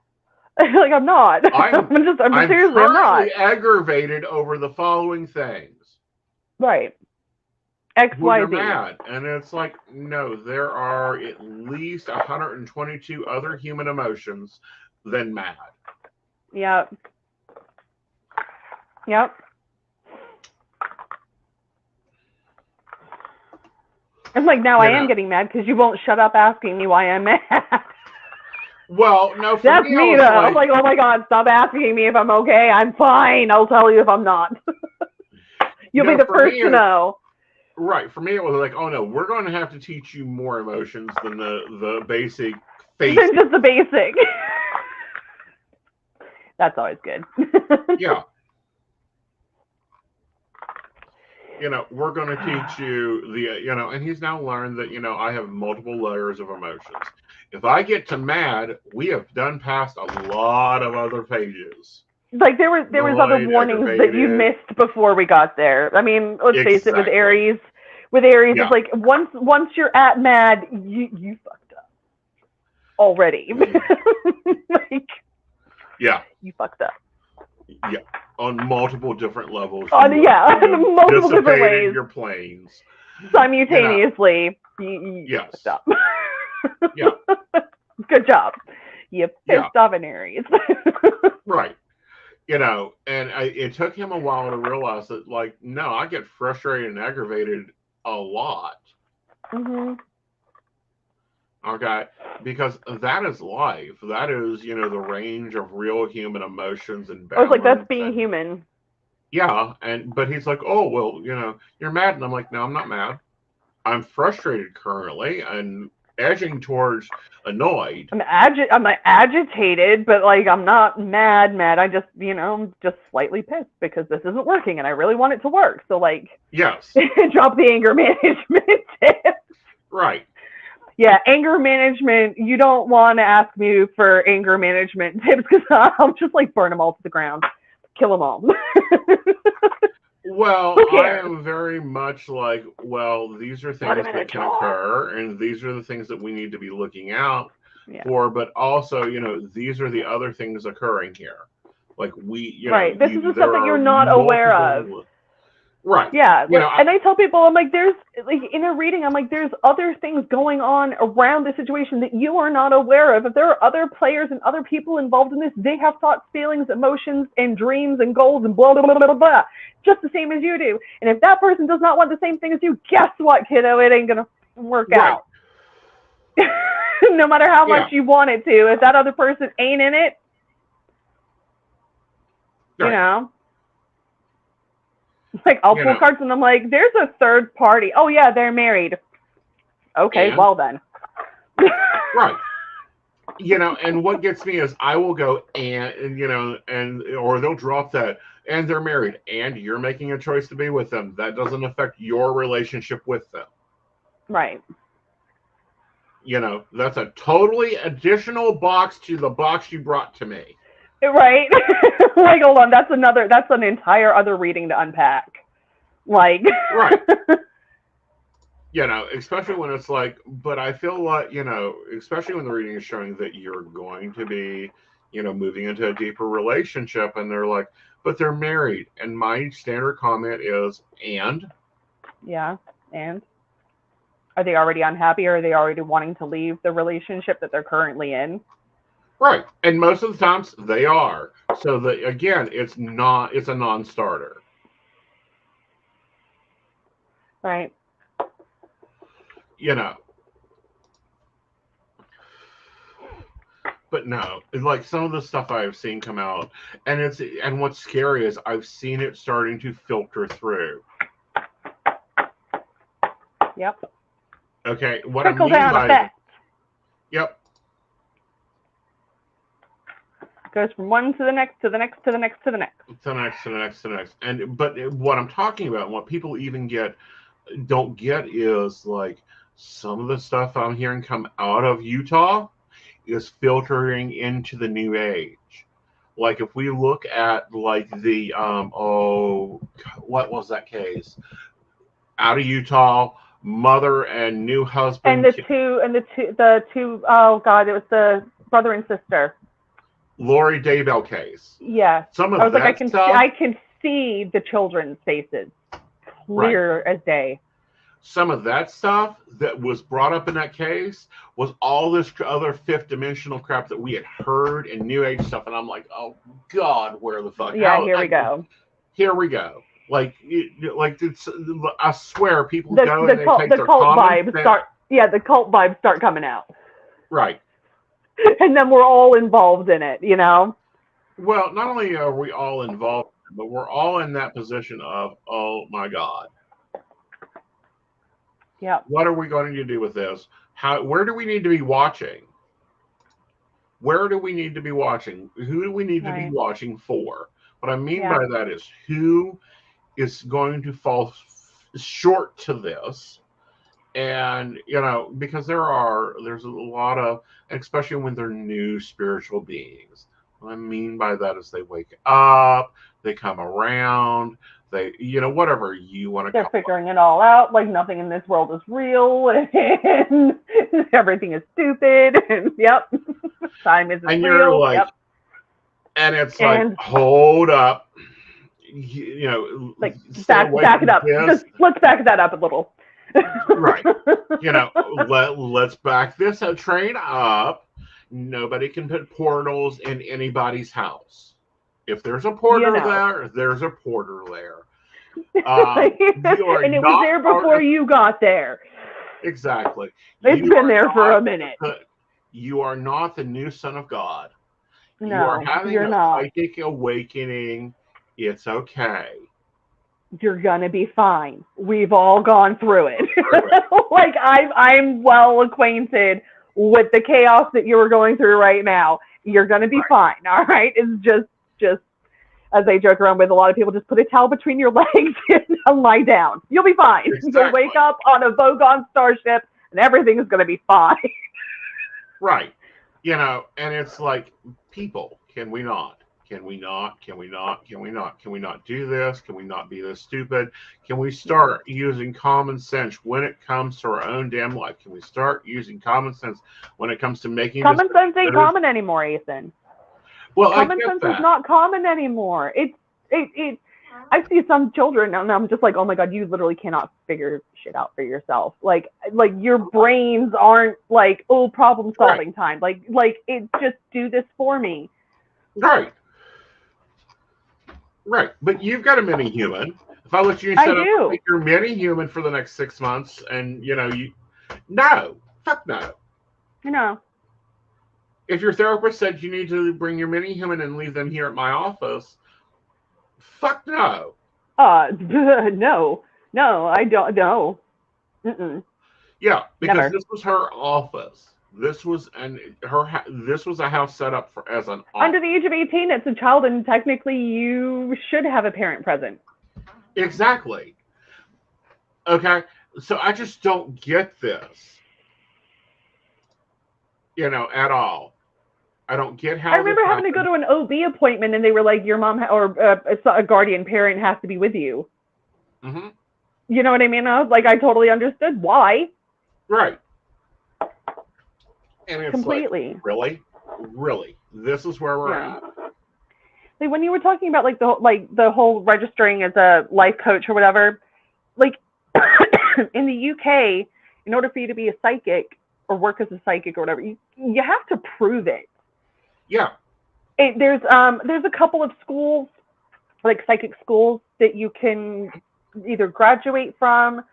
Like, I'm not. I'm seriously, I'm not. Aggravated over the following things. Right. X, Y, Z. Mad. And it's like, no, there are at least 122 other human emotions than mad. Yep. Yep. It's like, now I am getting mad because you won't shut up asking me why I'm mad. Well, no, for that's me though. I'm like, oh my God, stop asking me if I'm okay. I'm fine. I'll tell you if I'm not. You'll be the first to know. Right. For me, it was like, oh no, we're going to have to teach you more emotions than the basic face. Than just the basic. That's always good. Yeah. We're going to teach you and he's now learned that, I have multiple layers of emotions. If I get to mad, we have done past a lot of other pages. Like there was other warnings that you missed before we got there. I mean, let's face it, with Aries, it's like once you're at mad, you fucked up already. Like, yeah, you fucked up. Yeah, on multiple different levels. On multiple different ways. Your planes simultaneously. Yes. Fucked up. Yeah. Good job. You pissed off an Aries. Right. And it took him a while to realize that, like, no, I get frustrated and aggravated a lot. Mm-hmm. Okay, because that is life. That is, the range of real human emotions and balance. I was like, that's being human. Yeah, but he's like, oh, well, you're mad. And I'm like, no, I'm not mad. I'm frustrated currently and edging towards annoyed. I'm agitated, but like, I'm not mad. I just, I'm just slightly pissed because this isn't working and I really want it to work. So like, yes. Drop the anger management tips. Right. Yeah, anger management. You don't want to ask me for anger management tips because I'll just like burn them all to the ground, kill them all. Well, Who I cares? am very much like, well, these are Put things him in a that can jar. occur, and these are the things that we need to be looking out Yeah. for. But also, these are the other things occurring here. Like Right. This is the stuff there that you're are not aware of. multiple. Right. Yeah, You know, and I tell people, I'm like, there's like in a reading, I'm like, there's other things going on around the situation that you are not aware of. If there are other players and other people involved in this, they have thoughts, feelings, emotions, and dreams and goals and blah blah blah blah blah, just the same as you do. And if that person does not want the same thing as you, guess what, kiddo? It ain't gonna work right. out. No matter how Yeah. much you want it to, if that other person ain't in it, you Right. know. Like, I'll pull cards and I'm like, there's a third party. Oh, yeah, they're married. Okay, well then. Right. And what gets me is I will go or they'll drop that, and they're married, and you're making a choice to be with them. That doesn't affect your relationship with them. Right. That's a totally additional box to the box you brought to me. Right. Like, hold on, that's an entire other reading to unpack. Like. Right. Especially when it's like, but I feel like, especially when the reading is showing that you're going to be, moving into a deeper relationship, and they're like, but they're married. And my standard comment is, and? Yeah, and? Are they already unhappy, or are they already wanting to leave the relationship that they're currently in? Right. And most of the times they are. So again, it's a non-starter. Right. But no, like some of the stuff I've seen come out, and what's scary is I've seen it starting to filter through. Yep. Okay, what Trickle I mean down by effect. Yep. Goes from one to the next, to the next, to the next, to the next. To the next, to the next, to the next. But what I'm talking about, and what people even don't get is like some of the stuff I'm hearing come out of Utah is filtering into the new age. Like if we look at like the what was that case? Out of Utah, mother and new husband. And the two oh God, it was the brother and sister. Lori Daybell case. Yeah. Some of I was that like, stuff. I can see the children's faces clear as day. Some of that stuff that was brought up in that case was all this other fifth dimensional crap that we had heard in New Age stuff. And I'm like, oh God, where the fuck? Yeah, here we go. Here we go. Like it's, I swear, people the go and cult, they take the cult vibes start. Yeah, the cult vibes start coming out. Right. And then we're all involved in it, Well, not only are we all involved, but we're all in that position of, oh my God. Yeah. What are we going to do with this? Where do we need to be watching? Where do we need to be watching? Who do we need to be watching for? What I mean by that is who is going to fall short to this. And, because there's a lot of, especially when they're new spiritual beings. What I mean by that is they wake up, they come around, they, whatever you want to They're figuring it all out, like nothing in this world is real, and everything is stupid, and yep, time isn't and real. You're like, yep. And it's like, hold up. Like, back it up. Just, let's back that up a little. Right. Let's back this train up. Nobody can put portals in anybody's house. If there's a porter there, there's a porter there. And it was there before you got there. Exactly. It's been there for a minute. You are not the new son of God. No, you are having a psychic awakening. It's okay. You're gonna be fine. We've all gone through it. Like I'm well acquainted with the chaos that you are going through right now. You're gonna be fine. All right. It's just as I joke around with a lot of people, just put a towel between your legs and lie down. You'll be fine. Exactly. You'll wake up on a Vogon starship and everything is gonna be fine. Right. And it's like, people, can we not? Can we not? Can we not? Can we not? Can we not do this? Can we not be this stupid? Can we start using common sense when it comes to our own damn life? Can we start using common sense when it comes to making common sense ain't common anymore, Aeson. Well, common sense is not common anymore. I see some children and I'm just like, oh my god, you literally cannot figure shit out for yourself. Like your brains aren't like, oh, problem solving time. Like it just do this for me. Right. Right. But you've got a mini human. If I let you set up your mini human for the next 6 months and no. Fuck no. No. If your therapist said you need to bring your mini human and leave them here at my office, fuck no. No, I don't know. Yeah, because this was her office. This was a house set up as an office. Under the age of 18, it's a child, and technically you should have a parent present. Exactly. Okay, so I just don't get this, at all. I don't get how. I remember having to go to an OB appointment, and they were like, "Your mom or a guardian parent has to be with you." Mm-hmm. You know what I mean? I totally understood why. Right. And it's completely. Like, really, this is where we're at. Like when you were talking about the whole registering as a life coach or whatever, like in the UK, in order for you to be a psychic or work as a psychic or whatever, you have to prove it. Yeah. There's a couple of schools, like psychic schools, that you can either graduate from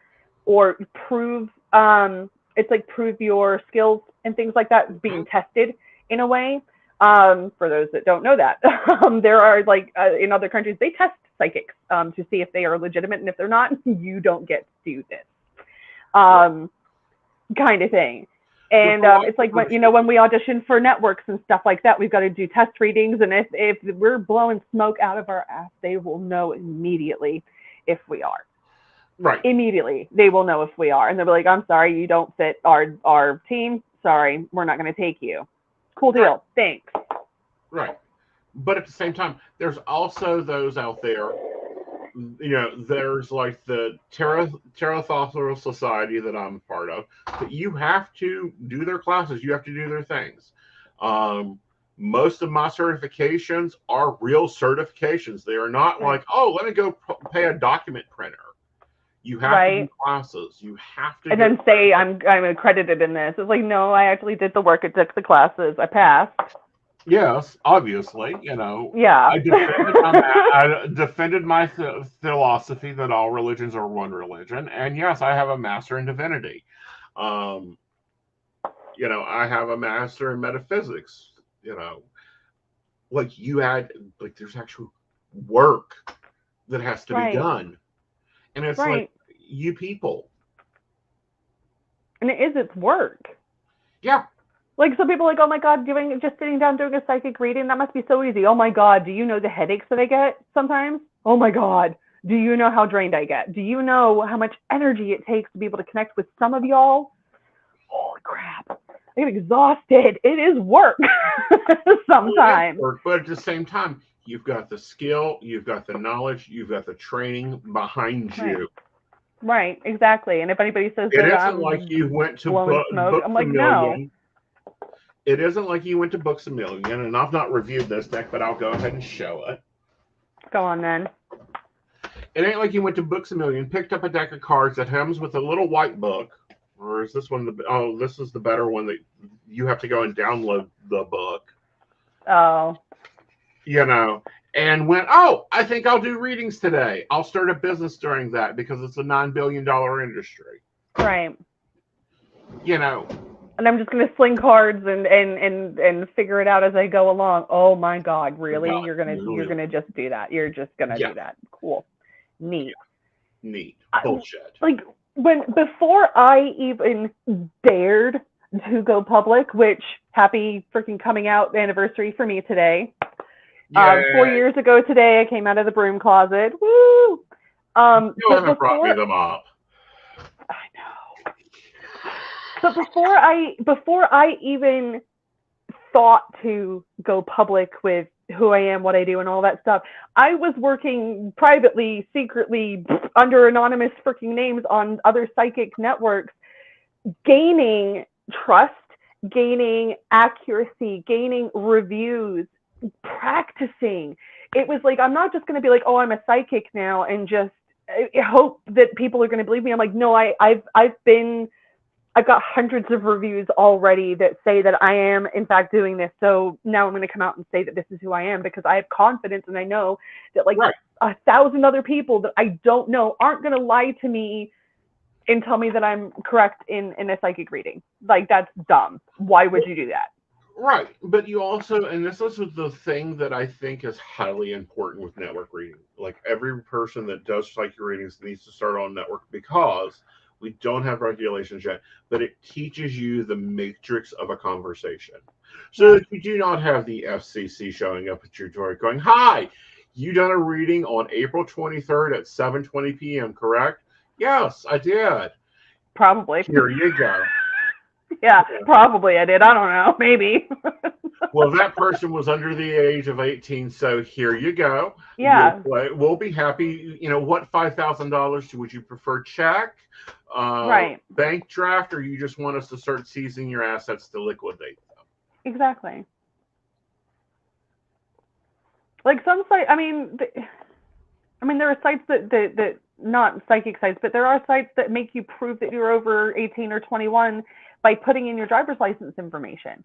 or prove. It's like prove your skills and things like that being tested in a way. For those that don't know that, there are in other countries they test psychics to see if they are legitimate, and if they're not, you don't get to do this kind of thing. And it's like when we audition for networks and stuff like that, we've got to do test readings, and if we're blowing smoke out of our ass, they will know immediately if we are. Right. Immediately, they will know if we are, and they'll be like, "I'm sorry, you don't fit our team. Sorry, we're not going to take you." Cool deal. Right. Thanks. Right. But at the same time, there's also those out there. There's like the Terathotherial Society that I'm part of. But you have to do their classes. You have to do their things. Most of my certifications are real certifications. They are not like, oh, let me go pay a document printer. You have to do classes. You have to. And then say I'm accredited in this. It's like, no, I actually did the work. I took the classes. I passed. Yes, obviously, Yeah. I defended my philosophy that all religions are one religion, and yes, I have a master in divinity. I have a master in metaphysics. There's actual work that has to be done, and it's like you people. And it's work. Yeah. Like some people are like, oh my god, just sitting down doing a psychic reading, that must be so easy. Oh my god, do you know the headaches that I get sometimes? Oh my god, do you know how drained I get? Do you know how much energy it takes to be able to connect with some of y'all? Holy crap, I get exhausted. It is work sometimes. Well, but at the same time, you've got the skill, you've got the knowledge, you've got the training behind you. Right, exactly. And if anybody says it isn't like you went to smoke, I'm like, no. It isn't like you went to Books A Million, and I've not reviewed this deck, but I'll go ahead and show it. Go on then. It ain't like you went to Books A Million, picked up a deck of cards that comes with a little white book, or is this one this is the better one that you have to go and download the book. Oh. And went, oh, I think I'll do readings today. I'll start a business during that because it's a $9 billion industry. Right. And I'm just gonna sling cards and figure it out as I go along. Oh my god, really? You're gonna just do that? You're just gonna do that? Cool, neat. Yeah. Neat bullshit. Before I even dared to go public, which happy freaking coming out anniversary for me today. 4 years ago today, I came out of the broom closet. Woo! You haven't brought me them up. I know. But before I even thought to go public with who I am, what I do, and all that stuff. I was working privately, secretly, under anonymous freaking names on other psychic networks, gaining trust, gaining accuracy, gaining reviews, practicing. It was like, I'm not just going to be like, oh, I'm a psychic now and just hope that people are going to believe me. I'm like, no, I've got hundreds of reviews already that say that I am in fact doing this. So now I'm going to come out and say that this is who I am, because I have confidence and I know that like 1,000 other people that I don't know aren't going to lie to me and tell me that I'm correct in a psychic reading. Like, that's dumb. Why would you do that? Right. But you also, and this is the thing that I think is highly important with network reading. Like, every person that does psychic readings needs to start on network, because we don't have regulations yet, but it teaches you the matrix of a conversation. So if you do not have the FCC showing up at your door going, hi, you done a reading on April 23rd at 7:20 p.m., correct? Yes, I did. Probably. Here you go. Yeah, probably I did. I don't know. Maybe. Well, that person was under the age of 18, so here you go. Yeah. We'll be happy. You know, what $5,000 would you prefer? Check? Right. Bank draft, or you just want us to start seizing your assets to liquidate them? Exactly. Like some sites, I mean, there are sites that not psychic sites, but there are sites that make you prove that you're over 18 or 21 by putting in your driver's license information.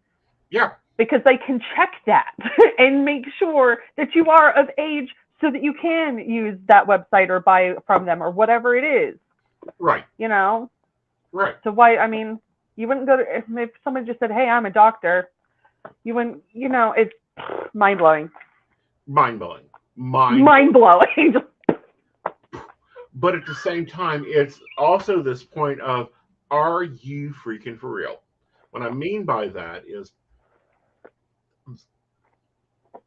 Yeah. Because they can check that and make sure that you are of age so that you can use that website or buy from them or whatever it is. Right. You know? Right. So why, I mean, you wouldn't go to, if someone just said, hey, I'm a doctor, you wouldn't, you know, it's mind-blowing. Mind-blowing. Mind-blowing. But at the same time, it's also this point of, are you freaking for real? What I mean by that is,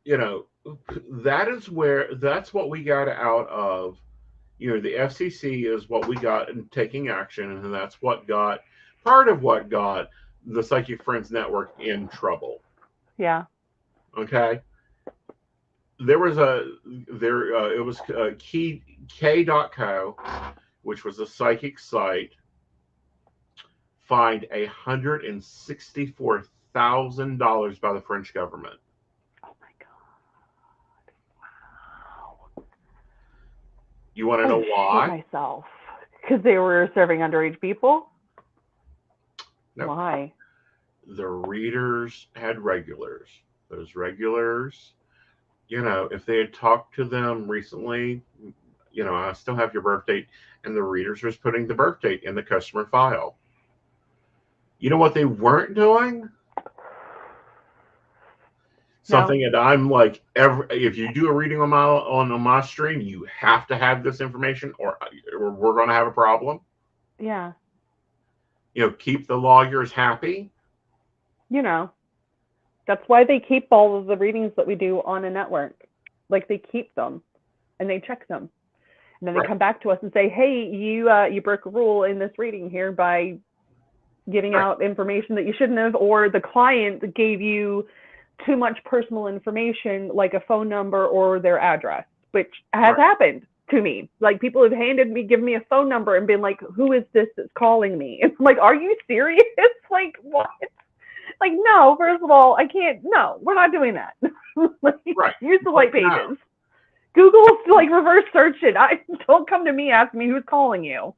you know, that's what we got out of, you know, the FCC is what we got in taking action, and that's part of what got the Psychic Friends Network in trouble. Yeah. Okay. It was K.co, which was a psychic site, fined $164,000 by the French government. Oh my God! Wow. You want to know why? Myself, because they were serving underage people. No. Why? The readers had regulars. Those regulars, you know, if they had talked to them recently, you know, I still have your birth date, and the readers was putting the birth date in the customer file. You know what they weren't doing? Something that I'm like, if you do a reading on my stream, you have to have this information, or we're going to have a problem. Yeah. You know, keep the lawyers happy. You know, that's why they keep all of the readings that we do on a network. Like, they keep them and they check them, and then they come back to us and say, hey, you broke a rule in this reading here by giving out information that you shouldn't have, or the client gave you too much personal information, like a phone number or their address, which has happened to me. Like, people have given me a phone number and been like, who is this that's calling me? It's like, are you serious? Like, what? Like, no, first of all, I can't. No, we're not doing that. Like, use the white pages. No. Google, like, reverse search it. Don't come to me asking me who's calling you.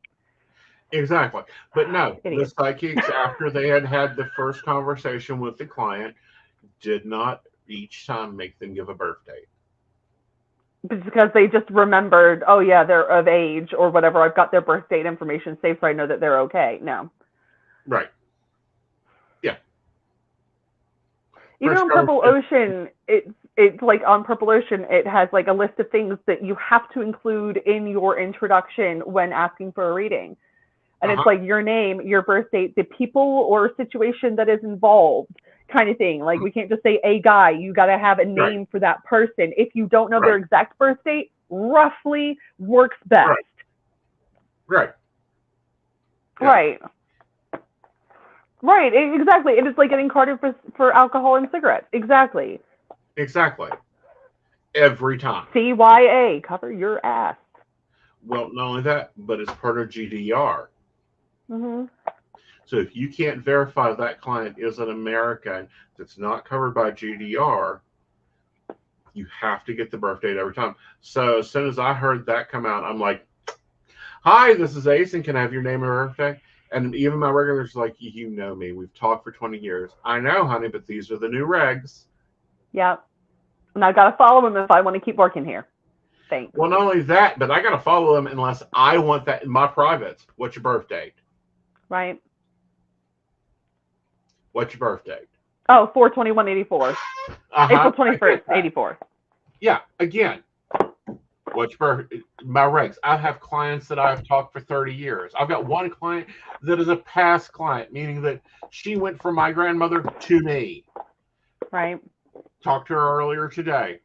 Exactly. But no, the psychics, after they had the first conversation with the client, did not each time make them give a birth date. Because they just remembered, oh yeah, they're of age or whatever. I've got their birth date information saved, so I know that they're okay. No. Right. Yeah. Even on Purple Ocean, it's like on Purple Ocean, it has like a list of things that you have to include in your introduction when asking for a reading. And it's like your name, your birth date, the people or situation that is involved, kind of thing. Like, we can't just say a guy. You got to have a name for that person. If you don't know their exact birth date, roughly works best. Right. Right. Right. Exactly. It is like getting carded for alcohol and cigarettes. Exactly. Exactly. every time. CYA, cover your ass. Well, not only that, but it's part of GDR. Mm-hmm. So if you can't verify that client is an American that's not covered by GDR, you have to get the birth date every time. So as soon as I heard that come out, I'm like, hi, this is Aeson. Can I have your name and birthday? And even my regulars are like, you know me. We've talked for 20 years. I know, honey, but these are the new regs. Yeah. And I got to follow them if I want to keep working here. Thanks. Well, not only that, but I got to follow them unless I want that in my privates. What's your birth date? Right. What's your birth date? Oh, 4/21/84. April 21st, 84. Yeah, again, what's your my regs? I have clients that I've talked for 30 years. I've got one client that is a past client, meaning that she went from my grandmother to me. Right. Talked to her earlier today.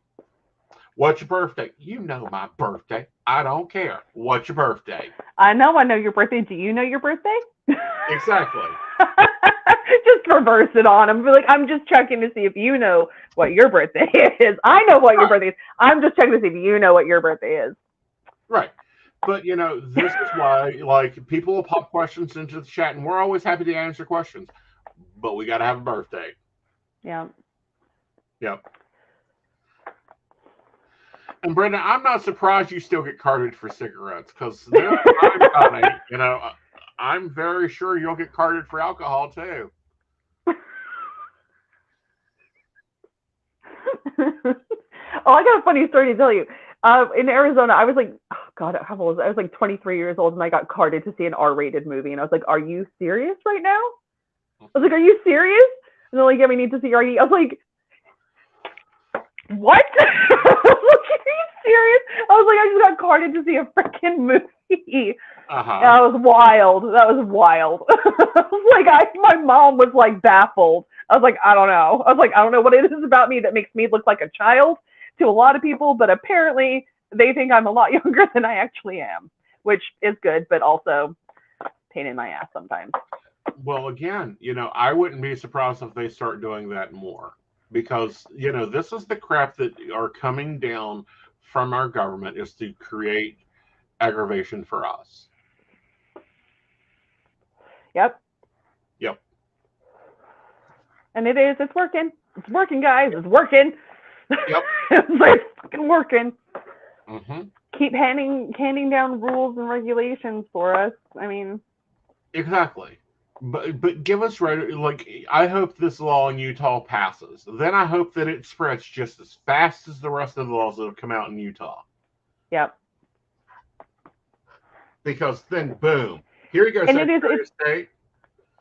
What's your birthday? You know my birthday. I don't care. What's your birthday? I know your birthday. Do you know your birthday? Exactly. Just reverse it on them. Be like, I'm just checking to see if you know what your birthday is. I know what your birthday is. I'm just checking to see if you know what your birthday is. Right. But, you know, this is why, like, people will pop questions into the chat, and we're always happy to answer questions. But we got to have a birthday. Yeah. Yep. And, Brenda, I'm not surprised you still get carded for cigarettes, because there's times, honey, you know, I'm very sure you'll get carded for alcohol, too. Oh, I got a funny story to tell you. In Arizona, I was like, oh God, how old was I? I was like 23 years old, and I got carded to see an R-rated movie, and I was like, are you serious right now? I was like, are you serious? And they're like, yeah, we need to see your ID. I was like, what? I was like, are you serious? I was like, I just got carded to see a freaking movie. That was wild. That was wild. I was like, my mom was like baffled. I was like, I don't know. I was like, I don't know what it is about me that makes me look like a child to a lot of people, but apparently they think I'm a lot younger than I actually am, which is good, but also pain in my ass sometimes. Well, again, you know, I wouldn't be surprised if they start doing that more, because, you know, this is the crap that are coming down from our government, is to create aggravation for us. Yep. Yep. And it is. It's working. It's working, guys. It's working. Yep. It's fucking working. Mm-hmm. Keep handing down rules and regulations for us. I mean. Exactly. But give us, like, I hope this law in Utah passes. Then I hope that it spreads just as fast as the rest of the laws that have come out in Utah. Yep. Because then, boom. Here you go, and Secretary of State.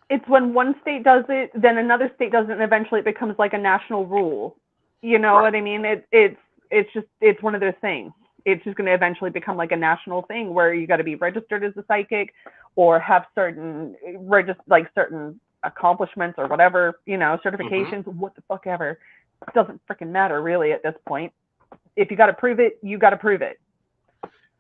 It's when one state does it, then another state does it, and eventually it becomes like a national rule. You know what I mean? It's one of those things. It's just going to eventually become like a national thing where you got to be registered as a psychic, or have certain certain accomplishments or whatever, you know, certifications. What the fuck ever. It doesn't freaking matter really at this point. If you got to prove it, you got to prove it.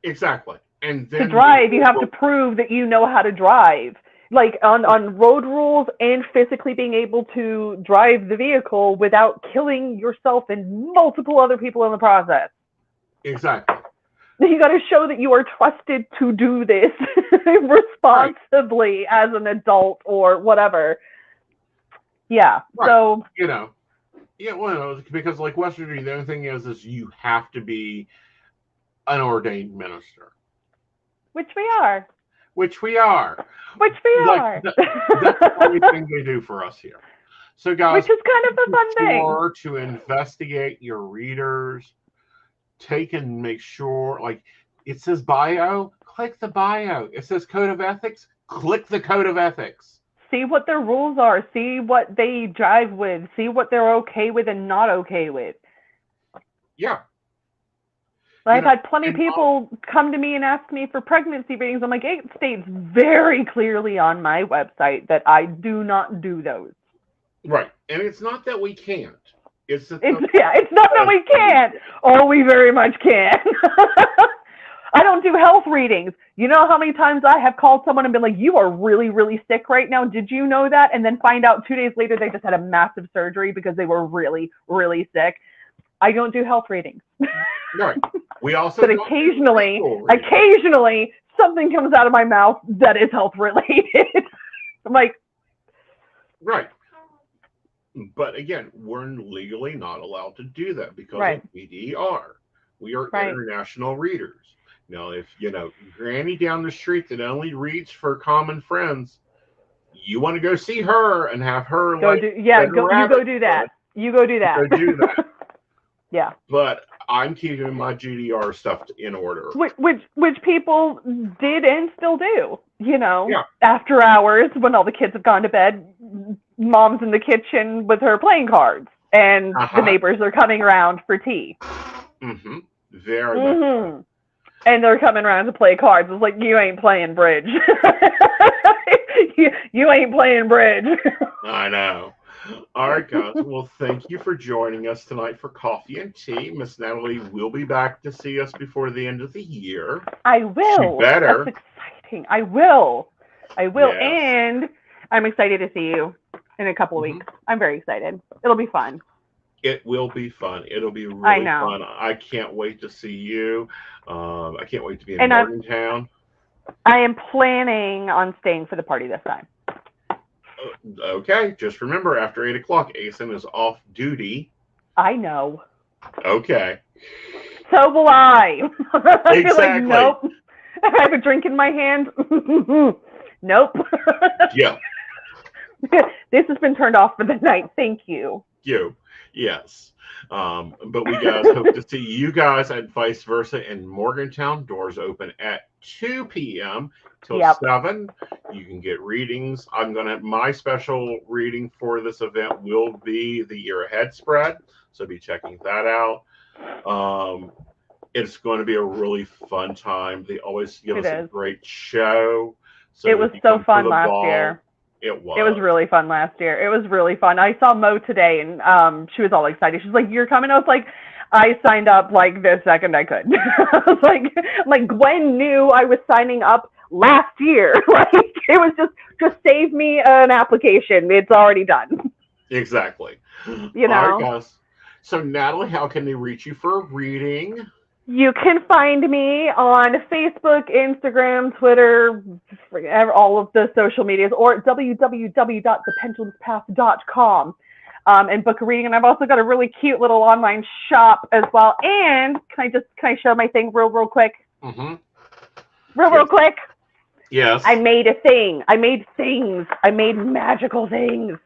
Exactly. And then to drive, you have to prove that you know how to drive. Like on road rules, and physically being able to drive the vehicle without killing yourself and multiple other people in the process. Exactly. You got to show that you are trusted to do this responsibly as an adult or whatever. Yeah. Right. So, you know, yeah, well, because like West Virginia, the only thing is you have to be an ordained minister. Which we are. Which we are. That's the only thing they do for us here. So, guys, which is kind of a fun thing. To investigate your readers, take and make sure, like, it says bio, click the bio. It says code of ethics, click the code of ethics. See what their rules are. See what they drive with. See what they're okay with and not okay with. Yeah. I've had plenty of people come to me and ask me for pregnancy readings. I'm like, it states very clearly on my website that I do not do those. Right. And it's not that we can't. It's not that we can't. Oh, we very much can. I don't do health readings. You know how many times I have called someone and been like, you are really, really sick right now. Did you know that? And then find out 2 days later they just had a massive surgery because they were really, really sick. I don't do health readings. Right. We also But occasionally something comes out of my mouth that is health related. I'm like, right. But again, we're legally not allowed to do that because right. of BDR. We are Right. international readers. Now, if Granny down the street that only reads for common friends, you want to go see her and have her you go do that. You go do that. Go do that. Yeah. But I'm keeping my GDR stuff in order. Which people did and still do. Yeah. After hours when all the kids have gone to bed, mom's in the kitchen with her playing cards, and the neighbors are coming around for tea. Mm-hmm. Very much. And they're coming around to play cards. It's like, you ain't playing bridge. you ain't playing bridge. I know. All right, guys. Well, thank you for joining us tonight for Coffee and Tea. Miss Natalie will be back to see us before the end of the year. I will. She better. That's exciting. I will. Yes. And I'm excited to see you in a couple of weeks. I'm very excited. It'll be fun. It will be fun. It'll be really fun. I can't wait to see you. I can't wait to be in Morgantown. I am planning on staying for the party this time. Okay. Just remember, after 8 o'clock, Aeson is off duty. I know. Okay. So will I. Exactly. Like, nope. I have a drink in my hand. Nope. Yeah. This has been turned off for the night. Thank you. Yes. But we guys hope to see you guys at Vice Versa in Morgantown. Doors open at 2 p.m. till 7. You can get readings. My special reading for this event will be the Year Ahead spread. So be checking that out. It's going to be a really fun time. They always give us a great show. So it was so fun last year. It was. It was really fun last year. It was really fun. I saw Mo today, and she was all excited. She's like, "You're coming?" I was like, "I signed up like the second I could." I was like Gwen knew I was signing up last year. Like, it was just save me an application. It's already done. Exactly. All right, guys. So, Natalie, how can they reach you for a reading? You can find me on Facebook, Instagram, Twitter, all of the social medias, or at www.thependulumspath.com and book a reading. And I've also got a really cute little online shop as well. And can I show my thing real quick? Mm-hmm. Real quick? Yes. I made a thing. I made things. I made magical things.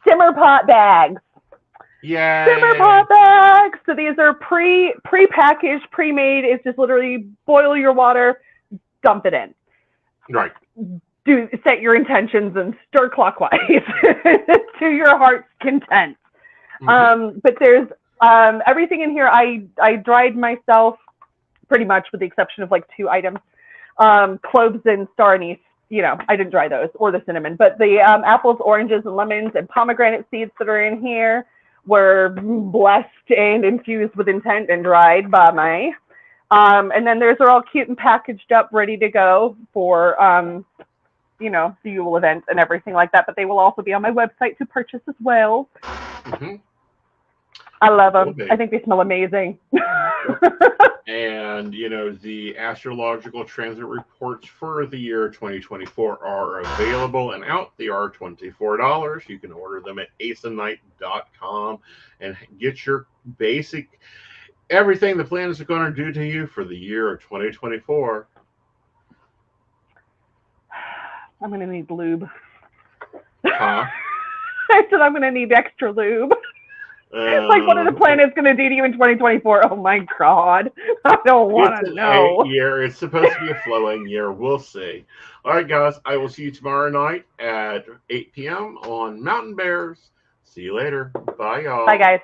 Simmer pot bags. Yay. Simmer pot bags. So these are pre-packaged, pre-made. It's just literally boil your water, dump it in. Right. Set your intentions and stir clockwise to your heart's content. Mm-hmm. But there's everything in here. I dried myself pretty much, with the exception of like 2 items. Cloves and star anise. I didn't dry those, or the cinnamon. But the apples, oranges, and lemons and pomegranate seeds that are in here were blessed and infused with intent and dried by me. And then those are all cute and packaged up, ready to go for, the Yule event and everything like that. But they will also be on my website to purchase as well. Mm-hmm. I love them. I think they smell amazing. And, the astrological transit reports for the year 2024 are available and out. They are $24. You can order them at aesonknight.com and get your basic everything the planets are going to do to you for the year of 2024. I'm going to need lube. Huh? I said I'm going to need extra lube. Like, what are the planets going to do to you in 2024? Oh my God. I don't want to know. It's supposed to be a flowing year. We'll see. All right, guys. I will see you tomorrow night at 8 p.m. on Mountain Bears. See you later. Bye, y'all. Bye, guys.